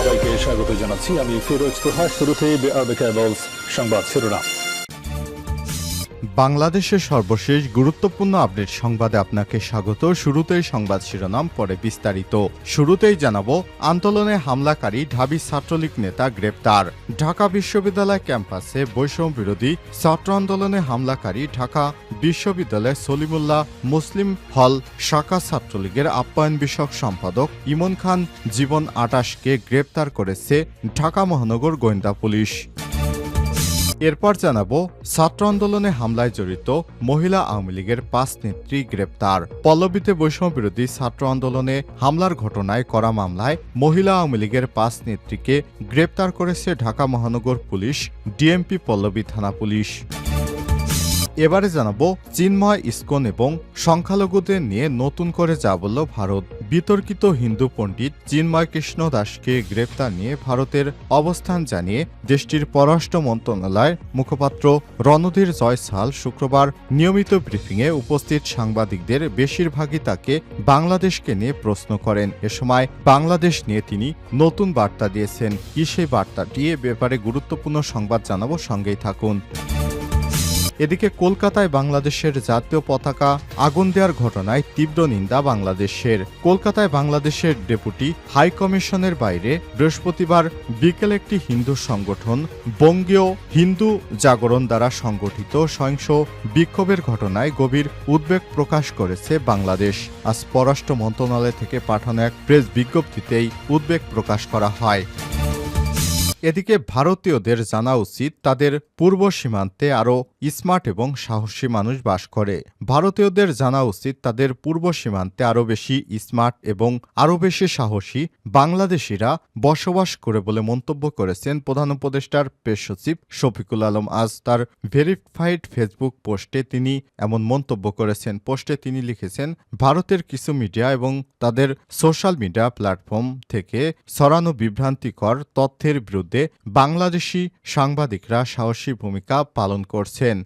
সবাইকে স্বাগত জানাচ্ছি। আমি ফিরোজ তোহা। শুরুতেই সংবাদ শিরোনাম। বাংলাদেশের সর্বশেষ গুরুত্বপূর্ণ আপডেট সংবাদে আপনাকে স্বাগত। শুরুতেই সংবাদ শিরোনাম, পরে বিস্তারিত। শুরুতেই জানাবো, আন্দোলনে হামলাকারী ঢাবি ছাত্রলীগ নেতা গ্রেপ্তার। ঢাকা বিশ্ববিদ্যালয় ক্যাম্পাসে বৈষম্য বিরোধী ছাত্র আন্দোলনে হামলাকারী ঢাকা বিশ্ববিদ্যালয়ের সলিমুল্লাহ মুসলিম হল শাখা ছাত্রলীগের আপ্যায়ন বিষয়ক সম্পাদক ইমন খান জীবন ২৮কে গ্রেপ্তার করেছে ঢাকা মহানগর গোয়েন্দা পুলিশ। এরপর জানাবো, ছাত্র আন্দোলনে হামলায় জড়িত মহিলা আওয়ামী লীগের ৫ নেত্রী গ্রেপ্তার। পল্লবীতে বৈষম্য বিরোধী ছাত্র আন্দোলনে হামলার ঘটনায় করা মামলায় মহিলা আওয়ামী লীগের ৫ নেত্রীকে গ্রেপ্তার করেছে ঢাকা মহানগর পুলিশ, ডিএমপি পল্লবী থানা পুলিশ। এবারে জানাবো, চিন্ময়, ইসকন এবং সংখ্যালঘুদের নিয়ে নতুন করে যা বলল ভারত। বিতর্কিত হিন্দু পণ্ডিত চিন্ময় কৃষ্ণ দাসকে গ্রেপ্তার নিয়ে ভারতের অবস্থান জানিয়ে দেশটির পররাষ্ট্র মন্ত্রণালয়ের মুখপাত্র রণধীর জয়সাল শুক্রবার নিয়মিত ব্রিফিংয়ে উপস্থিত সাংবাদিকদের বেশিরভাগই তাকে বাংলাদেশকে নিয়ে প্রশ্ন করেন। এ সময় বাংলাদেশ নিয়ে তিনি নতুন বার্তা দিয়েছেন। কি সেই বার্তাটি? এ ব্যাপারে গুরুত্বপূর্ণ সংবাদ জানাবো, সঙ্গেই থাকুন। এদিকে কলকাতায় বাংলাদেশের জাতীয় পতাকা আগুন দেওয়ার ঘটনায় তীব্র নিন্দা বাংলাদেশের। কলকাতায় বাংলাদেশের ডেপুটি হাই কমিশনের বাইরে বৃহস্পতিবার বিকেলে একটি হিন্দু সংগঠন বঙ্গীয় হিন্দু জাগরণ দ্বারা সংগঠিত সহিংস বিক্ষোভের ঘটনায় গভীর উদ্বেগ প্রকাশ করেছে বাংলাদেশ। আজ পররাষ্ট্র মন্ত্রণালয় থেকে পাঠানো এক প্রেস বিজ্ঞপ্তিতে এই উদ্বেগ প্রকাশ করা হয়। এদিকে ভারতীয়দের জানা উচিত, তাদের পূর্ব সীমান্তে আরও স্মার্ট এবং সাহসী মানুষ বাস করে। ভারতীয়দের জানা উচিত, তাদের পূর্ব সীমান্তে আরও বেশি স্মার্ট এবং আরও বেশি সাহসী বাংলাদেশিরা বসবাস করে বলে মন্তব্য করেছেন প্রধান উপদেষ্টার প্রেস সচিব শফিকুল আলম। আজ তার ভেরিফাইড ফেসবুক পোস্টে তিনি এমন মন্তব্য করেছেন। পোস্টে তিনি লিখেছেন, ভারতের কিছু মিডিয়া এবং তাদের সোশ্যাল মিডিয়া প্ল্যাটফর্ম থেকে ছড়ানো বিভ্রান্তিকর তথ্যের বিরুদ্ধে বাংলাদেশি সাংবাদিকরা সাহসী ভূমিকা পালন করছেন।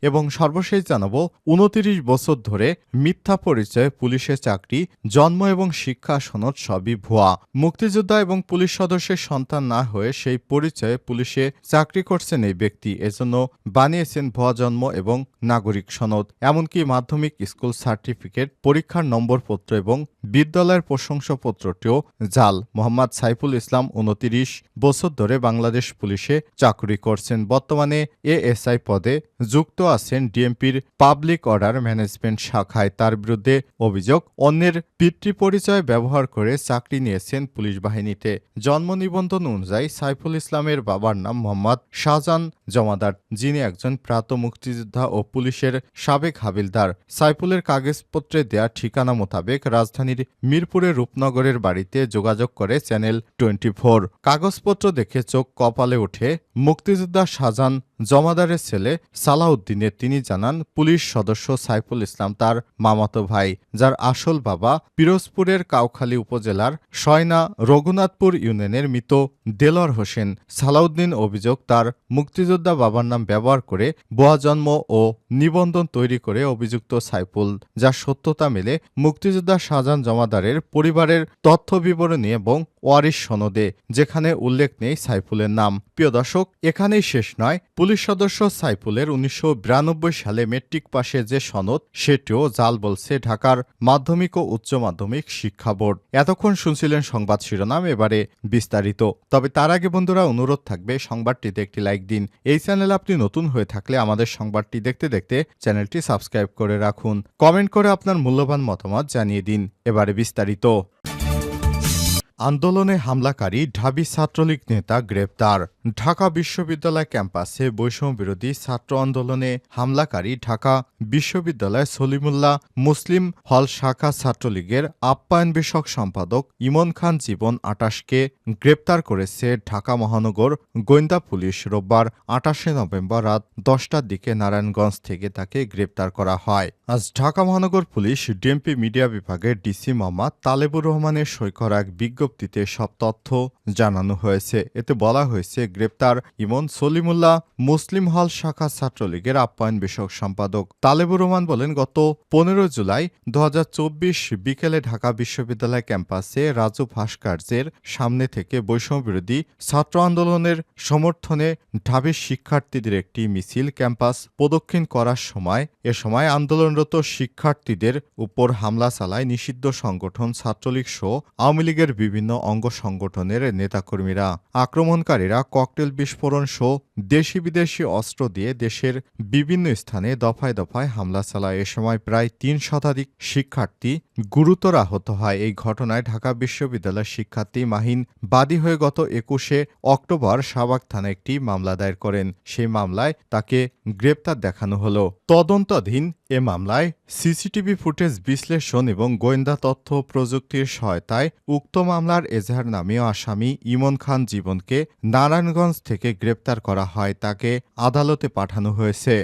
এবং সর্বশেষ জানাবো, ২৯ বছর ধরে মিথ্যা পরিচয়ে পুলিশে চাকরি, জন্ম এবং শিক্ষা সনদ সবই ভুয়া। মুক্তিযোদ্ধা এবং পুলিশ সদস্যের সন্তান না হয়ে সেই পরিচয়ে পুলিশে চাকরি করছেন এই ব্যক্তি। এজন্য বানিয়েছেন ভুয়া জন্ম এবং নাগরিক সনদ। এমনকি মাধ্যমিক স্কুল সার্টিফিকেট, পরীক্ষার নম্বরপত্র এবং বিদ্যালয়ের প্রশংসাপত্রটিও জাল। মোহাম্মদ সাইফুল ইসলাম ২৯ বছর ধরে বাংলাদেশ পুলিশে চাকরি করছেন। বর্তমানে এএসআই পদে যুক্ত আছেন ডিএমপির পাবলিক অর্ডার ম্যানেজমেন্ট শাখায়। তার বিরুদ্ধে অভিযোগ, অন্যের পিতৃ পরিচয় ব্যবহার করে চাকরি নিয়েছেন পুলিশ বাহিনীতে। জন্ম নিবন্ধন অনুযায়ী সাইফুল ইসলামের বাবার নাম মোহাম্মদ শাহজাহান জমাদার, যিনি একজন প্রাত মুক্তিযোদ্ধা ও পুলিশের সাবেক হাবিলদার। সাইফুলের কাগজপত্রে দেয়া ঠিকানা মোতাবেক রাজধানীর মিরপুরের রূপনগরের বাড়িতে যোগাযোগ করে চ্যানেল 24। কাগজপত্র দেখে চোখ কপালে ওঠে মুক্তিযোদ্ধা শাহজাহান জমাদারের ছেলে সালাউদ্দিনের। তিনি জানান, পুলিশ সদস্য সাইফুল ইসলাম তার মামাতো ভাই, যার আসল বাবা পিরোজপুরের কাউখালী উপজেলার সয়না রঘুনাথপুর ইউনিয়নের মৃত দেলোয়ার হোসেন। সালাউদ্দিন অভিযোগ, তার মুক্তিযোদ্ধা বাবার নাম ব্যবহার করে ভুয়া জন্ম ও নিবন্ধন তৈরি করে অভিযুক্ত সাইফুল, যার সত্যতা মেলে মুক্তিযোদ্ধা শাহজাহান জমাদারের পরিবারের তথ্য বিবরণী এবং ওয়ারিশ সনদে, যেখানে উল্লেখ নেই সাইফুলের নাম। প্রিয় দর্শক, এখানেই শেষ নয়। পুলিশ সদস্য সাইফুলের ১৯৯২ সালে মেট্রিক পাশে যে সনদ, সেটিও জাল বলছে ঢাকার মাধ্যমিক ও উচ্চ মাধ্যমিক শিক্ষা বোর্ড। এতক্ষণ শুনছিলেন সংবাদ শিরোনাম, এবারে বিস্তারিত। তবে তার আগে বন্ধুরা, অনুরোধ থাকবে সংবাদটিতে একটি লাইক দিন। এই চ্যানেলে আপনি নতুন হয়ে থাকলে আমাদের সংবাদটি দেখতে দেখতে চ্যানেলটি সাবস্ক্রাইব করে রাখুন। কমেন্ট করে আপনার মূল্যবান মতামত জানিয়ে দিন। এবারে বিস্তারিত। আন্দোলনে হামলাকারী ঢাবি ছাত্রলীগ নেতা গ্রেপ্তার। ঢাকা বিশ্ববিদ্যালয় ক্যাম্পাসে বৈষম্য বিরোধী ছাত্র আন্দোলনে হামলাকারী ঢাকা বিশ্ববিদ্যালয় সলিমুল্লাহ মুসলিম হল শাখা ছাত্রলীগের আপ্যায়ন বিষয়ক সম্পাদক ইমন খান জীবন ২৮কে গ্রেপ্তার করেছে ঢাকা মহানগর গোয়েন্দা পুলিশ। রোববার ২৮ নভেম্বর রাত ১০টার দিকে নারায়ণগঞ্জ থেকে তাকে গ্রেপ্তার করা হয়। আজ ঢাকা মহানগর পুলিশ ডিএমপি মিডিয়া বিভাগের ডিসি মোহাম্মদ তালেবুর রহমানের সই করা এক বিজ্ঞপ্তিতে সব তথ্য জানানো হয়েছে। এতে বলা হয়েছে, গ্রেপ্তার ইমন সলিমুল্লাহ মুসলিম হল শাখা ছাত্রলীগের আপ্যায়ন বিষয়ক সম্পাদক। তালেবুর রহমান বলেন, গত 15 জুলাই 2024 বিকেলে ঢাকা বিশ্ববিদ্যালয় ক্যাম্পাসে রাজু ভাস্কর্যের সামনে থেকে বৈষম্যবিরোধী ছাত্র আন্দোলনের সমর্থনে ঢাবির শিক্ষার্থীদের একটি মিছিল ক্যাম্পাস প্রদক্ষিণ করার সময় আন্দোলনরত শিক্ষার্থীদের উপর হামলা চালায় নিষিদ্ধ সংগঠন ছাত্রলীগ সহ আওয়ামী লীগের বিভিন্ন অঙ্গ সংগঠনের নেতাকর্মীরা। আক্রমণকারীরা ককটেল বিস্ফোরণ সহ দেশি বিদেশি অস্ত্র দিয়ে দেশের বিভিন্ন স্থানে দফায় দফায় হামলা চালায়। এ সময় প্রায় 3 শতাধিক শিক্ষার্থী গুরুতর আহত হয়। এই ঘটনায় ঢাকা বিশ্ববিদ্যালয়ের শিক্ষার্থী মাহিন বাদী হয়ে গত 21 অক্টোবর শাহবাগ থানায় একটি মামলা দায়ের করেন। সেই মামলায় তাকে গ্রেপ্তার দেখানো হলো। তদন্তাধীন এ মামলায় সিসিটিভি ফুটেজ বিশ্লেষণ এবং গোয়েন্দা তথ্য প্রযুক্তির সহায়তায় উক্ত মামলার এজাহার নামীয় আসামি ইমন খান জীবনকে নারায়ণগঞ্জ থেকে গ্রেপ্তার করা হয়। তাকে আদালতে পাঠানো হয়েছে।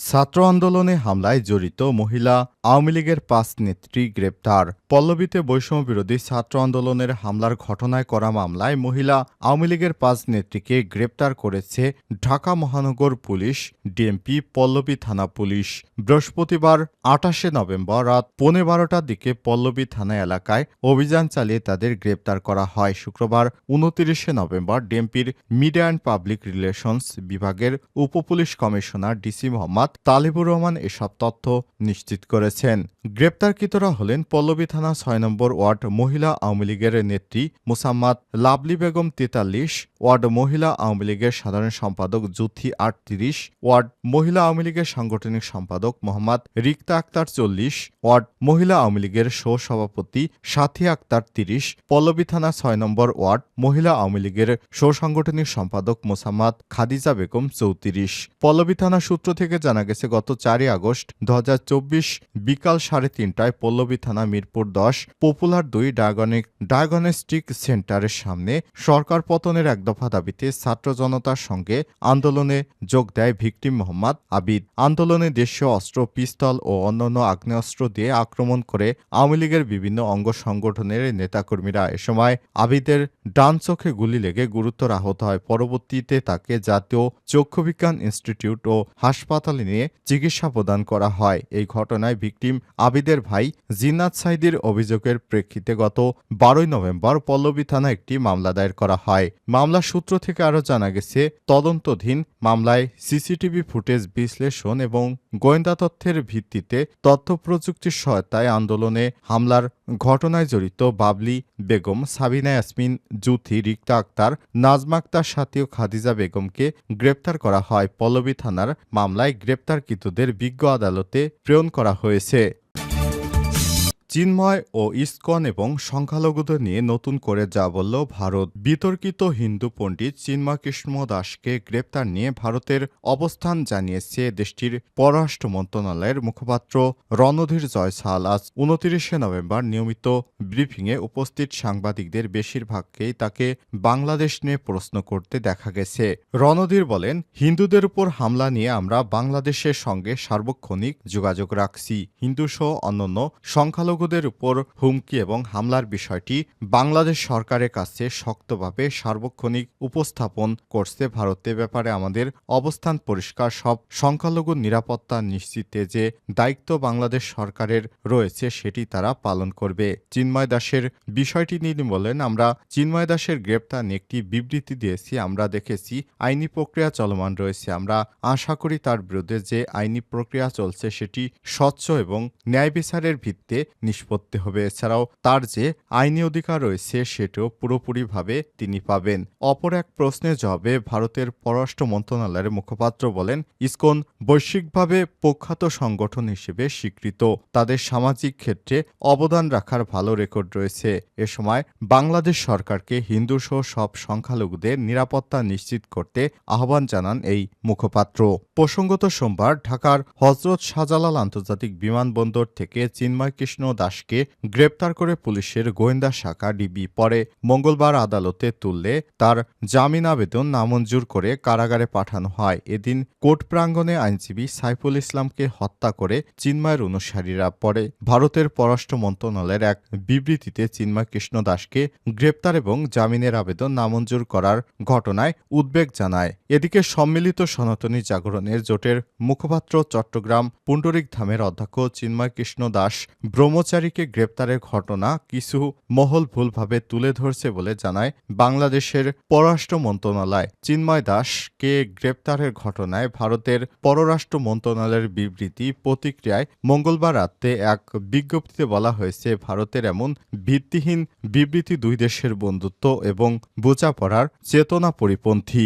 ছাত্র আন্দোলনে হামলায় জড়িত মহিলা আওয়ামী লীগের 5 নেত্রী গ্রেপ্তার। পল্লবীতে বৈষম্যবিরোধী ছাত্র আন্দোলনের হামলার ঘটনায় করা মামলায় মহিলা আওয়ামী লীগের 5 নেত্রীকে গ্রেপ্তার করেছে ঢাকা মহানগর পুলিশ, ডিএমপি, পল্লবী থানা পুলিশ। বৃহস্পতিবার 28 নভেম্বর রাত 12:15টার দিকে পল্লবী থানা এলাকায় অভিযান চালিয়ে তাদের গ্রেপ্তার করা হয়। শুক্রবার 29 নভেম্বর ডিএমপির মিডিয়া অ্যান্ড পাবলিক রিলেশনস বিভাগের উপপুলিশ কমিশনার ডিসি মোহাম্মদ তালেবুর রহমান এসব তথ্য নিশ্চিত করেছেন। গ্রেপ্তারকৃতরা হলেন পল্লবী থানা 6 নম্বর ওয়ার্ড মহিলা আওয়ামী লীগের নেত্রী মোসাম্মদ লাভলি বেগম 43, ওয়ার্ড মহিলা আওয়ামী লীগের সাধারণ সম্পাদক জুথি 38, ওয়ার্ড মহিলা আওয়ামী লীগের সাংগঠনিক সম্পাদক মোহাম্মদ রিক্তা আক্তার 40, ওয়ার্ড মহিলা আওয়ামী লীগের সহ সভাপতি সাথী আক্তার 30, পল্লবী থানা 6 নম্বর ওয়ার্ড মহিলা আওয়ামী লীগের সহ সাংগঠনিক সম্পাদক মোসাম্মদ খাদিজা বেগম 34। পল্লবী থানা সূত্র থেকে জানা গেছে, গত 4 আগস্ট 2024 বিকাল 3:30টায় পল্লবী থানা মিরপুর 10 পপুলার 2 ডায়াগনস্টিক সেন্টারের সামনে সরকার পতনের এক দফা দাবিতে ছাত্র জনতার সঙ্গে আন্দোলনে যোগ দেয় ভিকটিম মোহাম্মদ আবিদ। আন্দোলনে দেশীয় অস্ত্র, পিস্তল ও অন্যান্য আগ্নেয়াস্ত্র দিয়ে আক্রমণ করে আওয়ামী লীগের বিভিন্ন অঙ্গ সংগঠনের নেতাকর্মীরা। এ সময় আবিদের ডান চোখে গুলি লেগে গুরুতর আহত হয়। পরবর্তীতে তাকে জাতীয় চক্ষুবিজ্ঞান ইনস্টিটিউট ও হাসপাতালে নিয়ে চিকিৎসা প্রদান করা হয়। এই ঘটনায় ভিকটিম আবিদের ভাই জিন্নাত সাইদির অভিযোগের প্রেক্ষিতে গত 12 নভেম্বর পল্লবী থানায় একটি মামলা দায়ের করা হয়। মামলার সূত্র থেকে আরও জানা গেছে, তদন্তাধীন মামলায় সিসিটিভি ফুটেজ বিশ্লেষণ এবং গোয়েন্দা তথ্যের ভিত্তিতে তথ্য প্রযুক্তির সহায়তায় আন্দোলনে হামলার ঘটনায় জড়িত বাবলি বেগম, সাবিনা ইয়াসমিন, জুথি, রিক্তা আক্তার, নাজমা আক্তার সাথী ও খাদিজা বেগমকে গ্রেপ্তার করা হয়। পল্লবী থানার মামলায় গ্রেপ্তারকৃতদের বিজ্ঞ আদালতে প্রেরণ করা হয়েছে। চিন্ময় ও ইসকন এবং সংখ্যালঘুদের নিয়ে নতুন করে যা বলল ভারত। বিতর্কিত হিন্দু পণ্ডিত চিন্ময় কৃষ্ণ দাসকে গ্রেপ্তার নিয়ে ভারতের অবস্থান জানিয়েছে দেশটির পররাষ্ট্র মন্ত্রণালয়ের মুখপাত্র রণধীর জয়সাল। আজ 29 নভেম্বর নিয়মিত ব্রিফিংয়ে উপস্থিত সাংবাদিকদের বেশিরভাগকেই তাকে বাংলাদেশ নিয়ে প্রশ্ন করতে দেখা গেছে। রণধীর বলেন, হিন্দুদের উপর হামলা নিয়ে আমরা বাংলাদেশের সঙ্গে সার্বক্ষণিক যোগাযোগ রাখছি। হিন্দুসহ অন্যান্য সংখ্যালঘু উপর হুমকি এবং হামলার বিষয়টি বাংলাদেশ সরকারের কাছে শক্তভাবে সার্বক্ষণিক উপস্থাপন করছে ভারত। এ ব্যাপারে আমাদের অবস্থান পরিষ্কার। সব সংখ্যালঘুর নিরাপত্তা নিশ্চিতে যে দায়িত্ব বাংলাদেশ সরকারের রয়েছে সেটি তারা পালন করবে। চিন্ময় দাসের বিষয়টি নিয়ে বলেন, আমরা চিন্ময় দাসের গ্রেপ্তার নিয়ে একটি বিবৃতি দিয়েছি। আমরা দেখেছি আইনি প্রক্রিয়া চলমান রয়েছে। আমরা আশা করি তার বিরুদ্ধে যে আইনি প্রক্রিয়া চলছে সেটি স্বচ্ছ এবং ন্যায় বিচারের ভিত্তিতে নিষ্পত্তি হবে। এছাড়াও তার যে আইনি অধিকার রয়েছে সেটাও পুরোপুরিভাবে তিনি পাবেন। অপর এক প্রশ্নের জবাবে ভারতের পররাষ্ট্র মন্ত্রণালয়ের মুখপাত্র বলেন, ইসকন বৈশ্বিকভাবে প্রখ্যাত সংগঠন হিসেবে স্বীকৃত। তাদের সামাজিক ক্ষেত্রে অবদান রাখার ভালো রেকর্ড রয়েছে। এ সময় বাংলাদেশ সরকারকে হিন্দুসহ সব সংখ্যালঘুদের নিরাপত্তা নিশ্চিত করতে আহ্বান জানান এই মুখপাত্র। প্রসঙ্গত সোমবার ঢাকার হযরত শাহজালাল আন্তর্জাতিক বিমানবন্দর থেকে চিন্ময় কৃষ্ণ দাসকে গ্রেপ্তার করে পুলিশের গোয়েন্দা শাখা ডিবি পরে মঙ্গলবার আদালতে তুললে তার জামিন আবেদন নামঞ্জুর করে কারাগারে পাঠানো হয়। এদিন কোর্ট প্রাঙ্গণে আইনজীবী সাইফুল ইসলামকে হত্যা করে চিন্ময়ের অনুসারীরা। পরে ভারতের পররাষ্ট্র মন্ত্রণালয়ের এক বিবৃতিতে চিন্ময় কৃষ্ণ দাসকে গ্রেপ্তার এবং জামিনের আবেদন নামঞ্জুর করার ঘটনায় উদ্বেগ জানায়। এদিকে সম্মিলিত সনাতনী জাগরণের জোটের মুখপাত্র চট্টগ্রাম পুণ্ডরিক ধামের অধ্যক্ষ চিন্ময় কৃষ্ণ দাস ব্রহ্মচারীকে গ্রেপ্তারের ঘটনা কিছু মহল ভুলভাবে তুলে ধরছে বলে জানায় বাংলাদেশের পররাষ্ট্র মন্ত্রণালয়। চিন্ময় দাসকে গ্রেপ্তারের ঘটনায় ভারতের পররাষ্ট্র মন্ত্রণালয়ের বিবৃতি প্রতিক্রিয়ায় মঙ্গলবার রাতে এক বিজ্ঞপ্তিতে বলা হয়েছে, ভারতের এমন ভিত্তিহীন বিবৃতি দুই দেশের বন্ধুত্ব এবং বোঝাপড়ার চেতনা পরিপন্থী।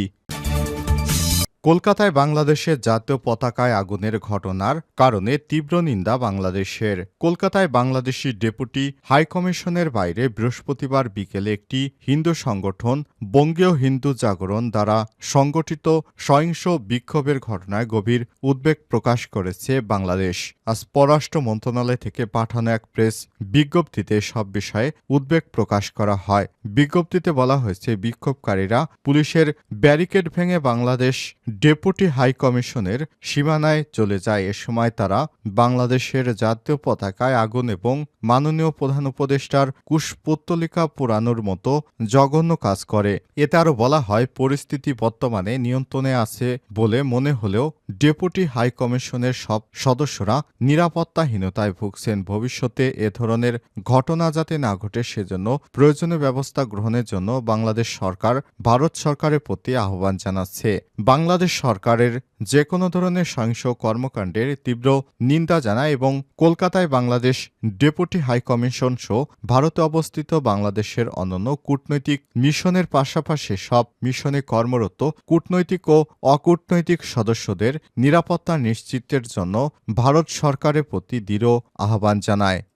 কলকাতায় বাংলাদেশের জাতীয় পতাকায় আগুনের ঘটনার কারণে তীব্র নিন্দা বাংলাদেশের। কলকাতায় বাংলাদেশি ডেপুটি হাইকমিশনের বাইরে বৃহস্পতিবার বিকেলে একটি হিন্দু সংগঠন বঙ্গীয় হিন্দু জাগরণ দ্বারা সংগঠিত সহিংস বিক্ষোভের ঘটনায় গভীর উদ্বেগ প্রকাশ করেছে বাংলাদেশ। আজ পররাষ্ট্র মন্ত্রণালয় থেকে পাঠানো এক প্রেস বিজ্ঞপ্তিতে সব বিষয়ে উদ্বেগ প্রকাশ করা হয়। বিজ্ঞপ্তিতে বলা হয়েছে, বিক্ষোভকারীরা পুলিশের ব্যারিকেড ভেঙে বাংলাদেশ ডেপুটি হাইকমিশনের সীমানায় চলে যায়। এ সময় তারা বাংলাদেশের জাতীয় পতাকায় আগুন এবং মাননীয় প্রধান উপদেষ্টার কুশপুত্তলিকা পোড়ানোর মতো জঘন্য কাজ করে। এতে আরও বলা হয়, পরিস্থিতি বর্তমানে নিয়ন্ত্রণে আছে বলে মনে হলেও ডেপুটি হাইকমিশনের সব সদস্যরা নিরাপত্তাহীনতায় ভুগছেন। ভবিষ্যতে এ ধরনের ঘটনা যাতে না ঘটে সেজন্য প্রয়োজনীয় ব্যবস্থা গ্রহণের জন্য বাংলাদেশ সরকার ভারত সরকারের প্রতি আহ্বান জানাচ্ছে। বাংলাদেশ সরকারের যে কোনো ধরনের সহিংস কর্মকাণ্ডের তীব্র নিন্দা জানায় এবং কলকাতায় বাংলাদেশ ডেপুটি হাইকমিশন সহ ভারতে অবস্থিত বাংলাদেশের অন্যান্য কূটনৈতিক মিশনের পাশাপাশি সব মিশনে কর্মরত কূটনৈতিক ও অকূটনৈতিক সদস্যদের নিরাপত্তা নিশ্চিতের জন্য ভারত সরকারের প্রতি দৃঢ় আহ্বান জানায়।